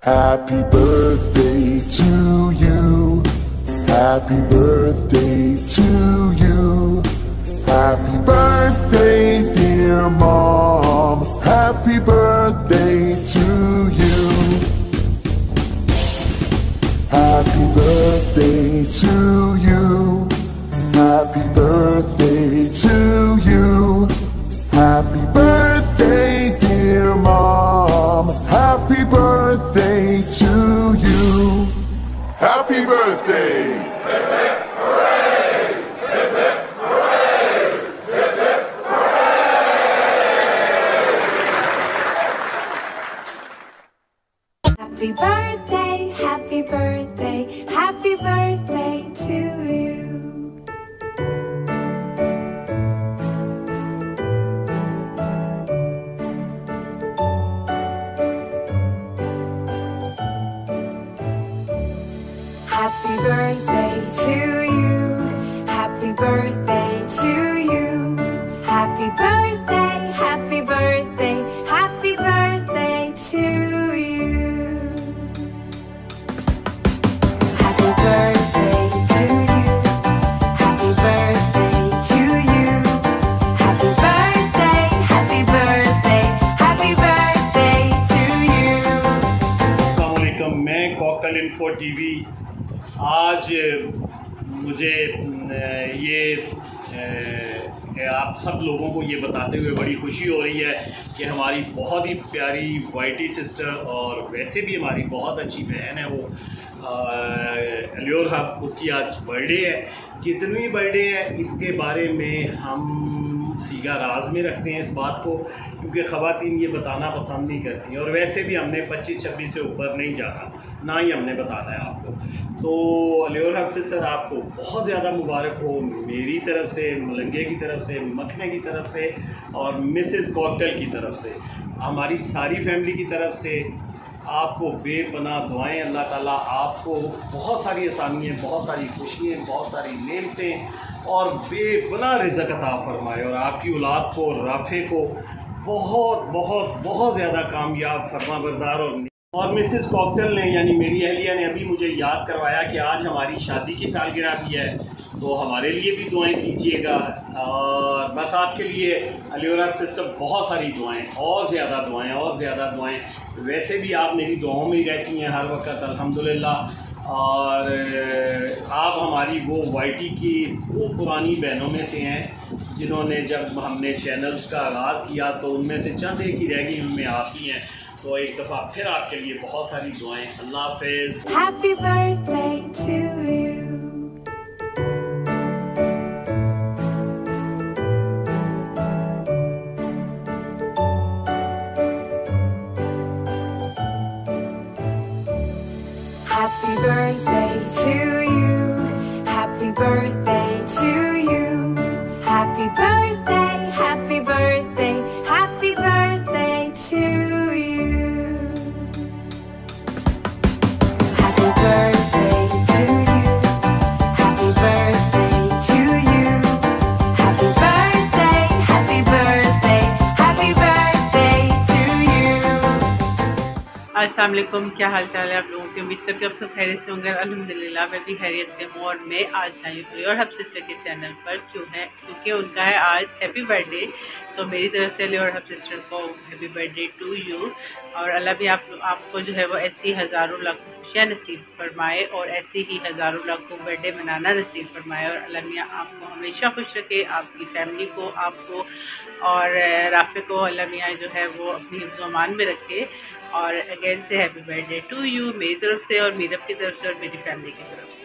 Happy birthday to you. Happy birthday to you. Happy birthday, dear Mom. Happy birthday to you. Happy birthday to you. Happy birthday to you. Happy birthday, dear Mom. Happy birthday to you. Happy birthday. Happy birthday, happy birthday, happy birthday to you. Happy birthday to you. Happy birthday to you. Happy birthday, happy birthday, happy birthday to you. Happy birthday to you. Happy birthday to you. Happy birthday, happy birthday, happy birthday to you. अस्सलाम वालेकुम, मैं cocktail info TV. आज मुझे आप सब लोगों को ये बताते हुए बड़ी खुशी हो रही है कि हमारी बहुत ही प्यारी वाइटी सिस्टर और वैसे भी हमारी बहुत अच्छी बहन है वो अलियोर हब, उसकी आज बर्थडे है। कितनी बर्थडे है इसके बारे में हम सीधा राज में रखते हैं इस बात को, क्योंकि ख़वातीन ये बताना पसंद नहीं करती और वैसे भी हमने 25-26 से ऊपर नहीं जाना, ना ही हमने बताना है आपको। तो अलियोर हब से सर आपको बहुत ज़्यादा मुबारक हो मेरी तरफ से, मलंगे की तरफ से, मखने की तरफ से और मिसेस कॉकटेल की तरफ से, हमारी सारी फैमिली की तरफ से आपको बेपनाह दुआएं। अल्लाह ताला आपको बहुत सारी आसानियाँ, बहुत सारी खुशियाँ, बहुत सारी नेमतें और बेपनाह रिज़्क़ अता फरमाए और आपकी औलाद को, राफ़े को बहुत बहुत बहुत ज़्यादा कामयाब, फरमाबरदार और मिसेस कॉकटेल ने यानी मेरी अहलिया ने अभी मुझे याद करवाया कि आज हमारी शादी की सालगिरह भी है, तो हमारे लिए भी दुआएं कीजिएगा। और बस आपके लिए अलियोर हब से सब बहुत सारी दुआएं, और ज़्यादा दुआएं और ज़्यादा दुआएं। वैसे भी आप मेरी दुआओं में ही रहती हैं हर वक्त, अल्हम्दुलिल्लाह। और आप हमारी वो वाइटी की वो पुरानी बहनों में से हैं जिन्होंने जब हमने चैनल्स का आगाज़ किया तो उनमें से चंद एक ही रह गई, उनमें आप ही हैं। तो एक दफ़ा फिर आपके लिए बहुत सारी दुआएं। अल्लाह हाफ़िज़। Happy birthday to you. Happy birthday to you. Happy birthday to you. Happy birthday, happy birthday, happy birthday to you. Happy birthday to you. Happy birthday to you. Happy birthday, happy birthday, happy birthday to you. अस्सलाम वालेकुम, क्या हाल चाल है आप लोगों के? उम्मीद करके आप सब खैरियत से होंगे। अल्हम्दुलिल्लाह मैं भी खैरियत से हूँ और मैं आज आई हूँ अलियोर हब सिस्टर के चैनल पर। क्यों है? क्योंकि उनका है आज हैप्पी बर्थडे। तो मेरी तरफ से अलियोर हब सिस्टर को हैप्पी बर्थडे टू यू। और अल्लाह भी आपको जो है वो ऐसी हज़ारों लाख खुशियाँ नसीब फरमाए और ऐसी ही हज़ारों लाख को बर्थडे मनाना नसीब फरमाए। और अल्लाह मियाँ आपको हमेशा खुश रखे, आपकी फैमिली को, आपको और राफ़े को अल्लाह मियाँ जो है वो अपनी हिफ्ज़-ओ-अमान में रखे। और अगेन से हैप्पी बर्थडे टू यू मेरी तरफ से और मीरब की तरफ से और मेरी फैमिली की तरफ से।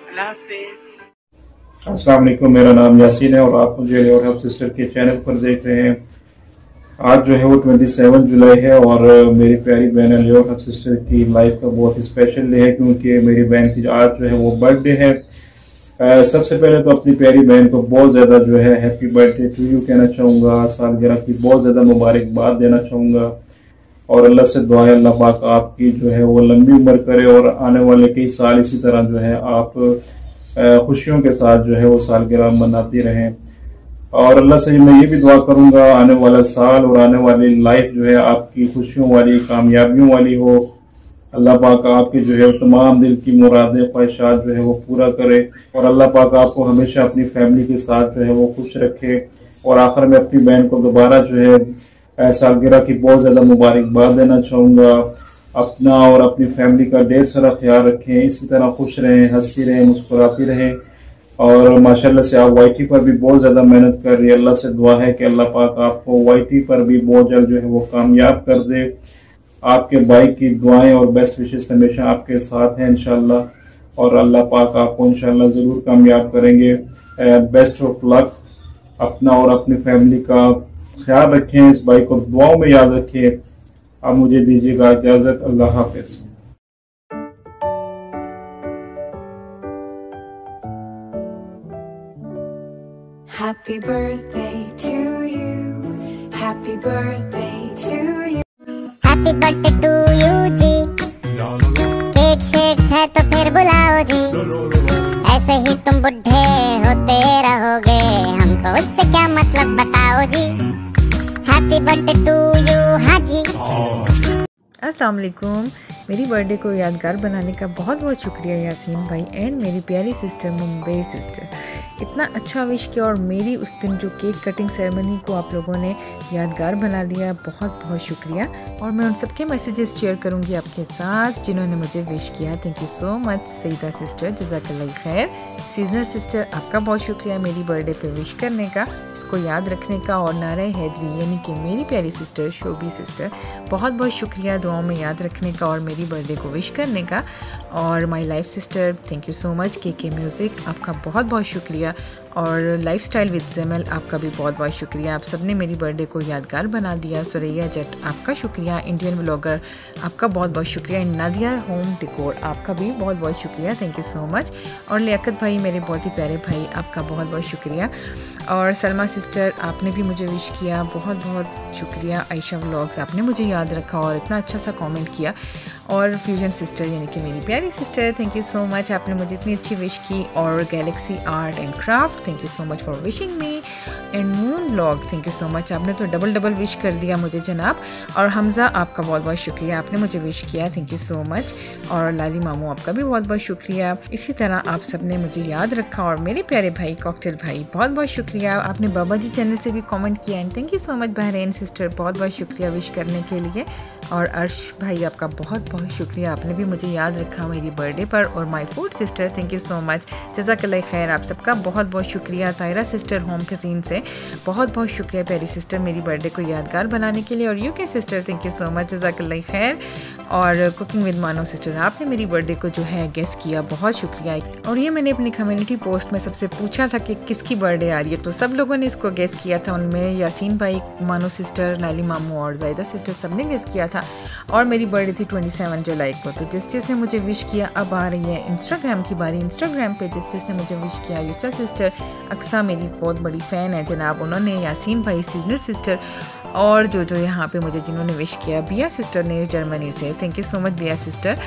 अल्लाह हाफिज़। अस्सलाम वालेकुम, मेरा नाम यासीन है और आप मुझे अलियोर हब सिस्टर के चैनल पर देख रहे हैं। आज जो है वो 27 जुलाई है और मेरी प्यारी बहन अलियोर हब सिस्टर की लाइफ का बहुत ही स्पेशल डे है, क्योंकि मेरी बहन की आज जो है वो बर्थडे है। सबसे पहले तो अपनी प्यारी बहन को बहुत ज्यादा जो है हैप्पी बर्थडे टू यू कहना चाहूंगा, सालगिरह की बहुत ज्यादा मुबारकबाद देना चाहूंगा और अल्लाह से दुआ है अल्लाह पाक आपकी जो है वो लंबी उम्र करे और आने वाले कई साल इसी तरह जो है आप खुशियों के साथ जो है वो सालगिरह मनाती रहें। और अल्लाह से मैं ये भी दुआ करूंगा आने वाला साल और आने वाली लाइफ जो है आपकी खुशियों वाली, कामयाबियों वाली हो। अल्लाह पाक आपकी जो है तमाम दिल की मुरादें ख्वाहिशात जो है वो पूरा करे और अल्लाह पाक आपको हमेशा अपनी फैमिली के साथ जो है वो खुश रखे। और आखिर में अपनी बहन को दोबारा जो है सालगिरह की बहुत ज्यादा मुबारकबाद देना चाहूंगा। अपना और अपनी फैमिली का ढेर सारा ख्याल रखें, इसी तरह खुश रहें, हंसती रहें, मुस्कुराती रहें। और माशाल्लाह से आप वाईटी पर भी बहुत ज्यादा मेहनत कर रही है। अल्लाह से दुआ है कि अल्लाह पाक आपको वाईटी पर भी बहुत जल्द जो है वो कामयाब कर दे। आपके भाई की दुआएं और बेस्ट विशेस हमेशा आपके साथ हैं इंशाल्लाह और अल्लाह पाक आपको इंशाल्लाह जरूर कामयाब करेंगे। Best of luck. अपना और अपनी फैमिली का ख्याल रखें, इस भाई को दुआओं में याद रखें। आप मुझे दीजिएगा इजाजत। अल्लाह हाफिज। Happy birthday to you. Happy birthday to you. Happy birthday to you जी। केक शेक है तो फिर बुलाओ जी। ऐसे ही तुम बुढ़े होते रहोगे, हमको उससे क्या मतलब बताओ जी। Happy birthday to you. हाँ जी। अस्सलाम वालेकुम। मेरी बर्थडे को यादगार बनाने का बहुत बहुत शुक्रिया यासीन भाई एंड मेरी प्यारी सिस्टर मुंबई सिस्टर। इतना अच्छा विश किया और मेरी उस दिन जो केक कटिंग सेरेमनी को आप लोगों ने यादगार बना दिया, बहुत बहुत शुक्रिया। और मैं उन सबके मैसेजेस शेयर करूंगी आपके साथ जिन्होंने मुझे विश किया। Thank you so much Saeeda sister, जज़ाकल्लाह खैर। सीजनल सिस्टर आपका बहुत शुक्रिया मेरी बर्थडे पे विश करने का, इसको याद रखने का। और नारे हैदरी यानी कि मेरी प्यारी सिस्टर शोभी सिस्टर, बहुत बहुत शुक्रिया दुआओं में याद रखने का और मेरी बर्थडे को विश करने का। और my life sister thank you so much. के म्यूज़िक आपका बहुत बहुत शुक्रिया। और लाइफस्टाइल विद जमल आपका भी बहुत बहुत शुक्रिया। आप सबने मेरी बर्थडे को यादगार बना दिया। सुरैया जट आपका शुक्रिया। इंडियन व्लॉगर आपका बहुत बहुत शुक्रिया। नादिया होम डेकोर आपका भी बहुत बहुत शुक्रिया, थैंक यू सो मच। और लियाकत भाई मेरे बहुत ही प्यारे भाई, आपका बहुत बहुत शुक्रिया। और सलमा सिस्टर आपने भी मुझे विश किया, बहुत बहुत शुक्रिया। आयशा व्लॉग्स आपने मुझे याद रखा और इतना अच्छा सा कमेंट किया। और फ्यूजन सिस्टर यानी कि मेरी प्यारी sister, thank you so much, आपने मुझे इतनी अच्छी विश की। और Galaxy art and craft thank you so much for wishing me. And moon vlog thank you so much, आपने तो डबल विश कर दिया मुझे जनाब। और हमज़ा आपका बहुत बहुत शुक्रिया, आपने मुझे विश किया, थैंक यू सो मच। और लाली मामू आपका भी बहुत बहुत शुक्रिया। इसी तरह आप सब ने मुझे याद रखा। और मेरे प्यारे भाई कॉकटेल भाई बहुत बहुत शुक्रिया, आपने बाबा जी चैनल से भी कमेंट किया। And thank you so much Bahrain sister, बहुत बहुत शुक्रिया विश करने के लिए। और अर्श भाई आपका बहुत बहुत शुक्रिया, आपने भी मुझे याद रखा मेरी बर्थडे पर। और my food sister thank you so much, जज़ाकल्लाह खैर, आप सबका बहुत बहुत शुक्रिया। तायरा सिस्टर होम कसीन से बहुत बहुत शुक्रिया प्यारी सिस्टर मेरी बर्थडे को यादगार बनाने के लिए। और UK sister thank you so much, जज़ाकल्लाह खैर। और कुकिंग विद मानो सिस्टर आपने मेरी बर्थडे को जो है गेस किया, बहुत शुक्रिया। और ये मैंने अपनी कम्युनिटी पोस्ट में सबसे पूछा था कि किसकी बर्थडे आ रही है, तो सब लोगों ने इसको गेस किया था। उनमें यासीन भाई, मानो सिस्टर, लाली मामू और जायदा सिस्टर सब ने गेस किया था। और मेरी बर्थडे थी 27 जुलाई को। तो जिसने मुझे विश किया, अब आ रही है इंस्टाग्राम की बारी। इंस्टाग्राम पे जिसने मुझे विश किया, यूसरा सिस्टर, अक्सा मेरी बहुत बड़ी फ़ैन है जनाब, उन्होंने, यासीन भाई, सीजनल सिस्टर, और जो यहाँ पे मुझे जिन्होंने विश किया, बिया सिस्टर ने जर्मनी से, थैंक यू सो मच बिया सिस्टर।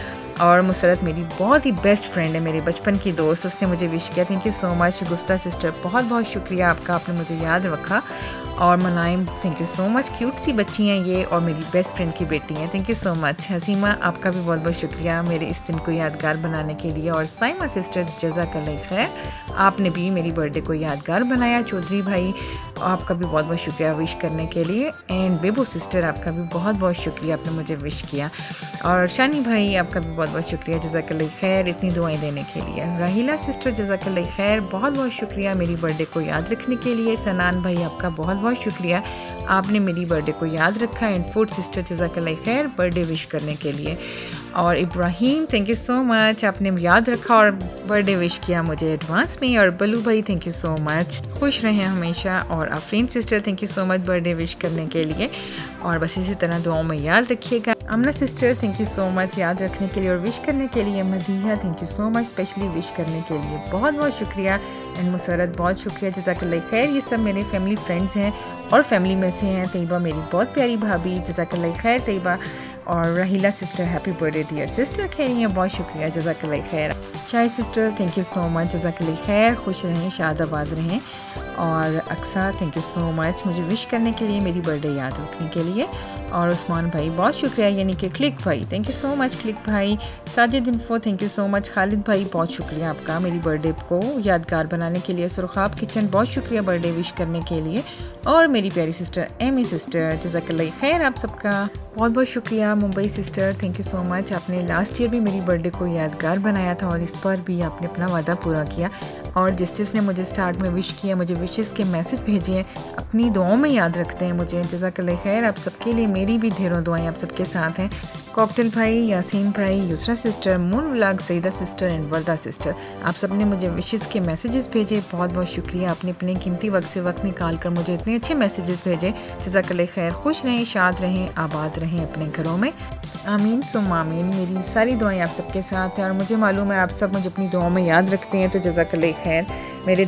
और मुसरत मेरी बहुत ही बेस्ट फ्रेंड है, मेरे बचपन की दोस्त, उसने मुझे विश किया, thank you so much. Gufta sister बहुत बहुत शुक्रिया आपका, आपने मुझे याद रखा। और Manaim thank you so much, cute सी बच्ची हैं ये और मेरी बेस्ट फ्रेंड की बेटी हैं, थैंक यू सो मच। हसीमा आपका भी बहुत बहुत शुक्रिया मेरे इस दिन को यादगार बनाने के लिए। और साइमा सिस्टर जज़ाकल्लाह खैर, आपने भी मेरी बर्थडे को यादगार बनाया। चौधरी भाई आपका भी बहुत बहुत शुक्रिया विश करने के लिए। एंड बेबू सिस्टर आपका भी बहुत बहुत शुक्रिया, आपने मुझे विश किया। और शानी भाई आपका भी बहुत बहुत शुक्रिया, जज़ाकल्लाह खैर, इतनी दुआएं देने के लिए। राहिला सिस्टर जज़ाकल्लाह खैर, बहुत बहुत शुक्रिया मेरी बर्थडे को याद रखने के लिए। सनान भाई आपका बहुत बहुत शुक्रिया, आपने मेरी बर्थडे को याद रखा। एंड फूड सिस्टर जज़ाकल्लाह खैर बर्थडे विश करने के लिए। और Ibrahim thank you so much, आपने याद रखा और बर्थडे विश किया मुझे एडवांस में। और बलू भाई थैंक यू सो मच, खुश रहें हमेशा। और Afreen sister thank you so much birthday wish करने के लिए। और बस इसी तरह दुआओं में याद रखिएगा। Amna sister thank you so much याद रखने के लिए और विश करने के लिए। Madiha thank you so much specially wish करने के लिए, बहुत बहुत शुक्रिया। एंड मुसरत बहुत शुक्रिया, जज़ाकल्लाह खैर। ये सब मेरे फैमिली फ्रेंड्स हैं और फैमिली में से हैं। तैयबा मेरी बहुत प्यारी भाभी, जज़ाकल्लाह खैर तैयबा। और Raheela sister happy birthday dear sister, कह रही हैं बहुत शुक्रिया, जज़ाकल्लाह खैर। Shahi sister thank you so much, जज़ाकल्लाह खैर, खुश रहें, शादाबाद रहें। और Aqsa thank you so much मुझे विश करने के लिए, मेरी बर्थडे याद रखने के लिए। और उस्मान भाई बहुत शुक्रिया, यानी कि क्लिक भाई thank you so much click भाई। Sajid info thank you so much. Khalid भाई बहुत शुक्रिया आपका मेरी बर्थडे को यादगार बनाने के लिए। सुरखाब किचन बहुत शुक्रिया बर्थडे विश करने के लिए। और मेरी प्यारी सिस्टर एमी सिस्टर जज़ाकल्लाह खैर आप सबका बहुत बहुत शुक्रिया। Mumbai sister thank you so much, आपने लास्ट ईयर भी मेरी बर्थडे को यादगार बनाया था और इस पर भी आपने अपना वादा पूरा किया। और जिसने मुझे स्टार्ट में विश किया, मुझे विशेस के मैसेज भेजे हैं, अपनी दुआओं में याद रखते हैं मुझे, जज़ाकल्लाह खैर आप सबके लिए। मेरी भी ढेरों दुआएं आप सबके साथ हैं। कॉकटेल भाई, यासीन भाई, Yusra sister, moon vlog, Saida sister and Warda sister, आप सब ने मुझे विशेस के मैसेजेस भेजे, बहुत बहुत शुक्रिया। आपने अपने कीमती वक्त से वक्त निकाल कर मुझे इतने अच्छे मैसेजेस भेजे, जज़ाकल्लाह खैर। खुश रहें, शाद रहें, आबाद रहें अपने घरों में, आमीन सुम आमीन। मेरी सारी दुआएं आप सबके साथ हैं और मुझे मालूम है आप सब मुझे अपनी दुआओं में याद रखते हैं, तो जज़ाकल्लाह खैर मेरे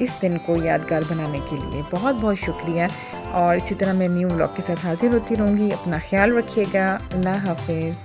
इस दिन को यादगार बनाने के लिए बहुत बहुत शुक्रिया। और इसी तरह मैं न्यू व्लॉग के साथ हाजिर होती रहूँगी। अपना ख्याल रखिएगा। अल्लाह हाफिज़।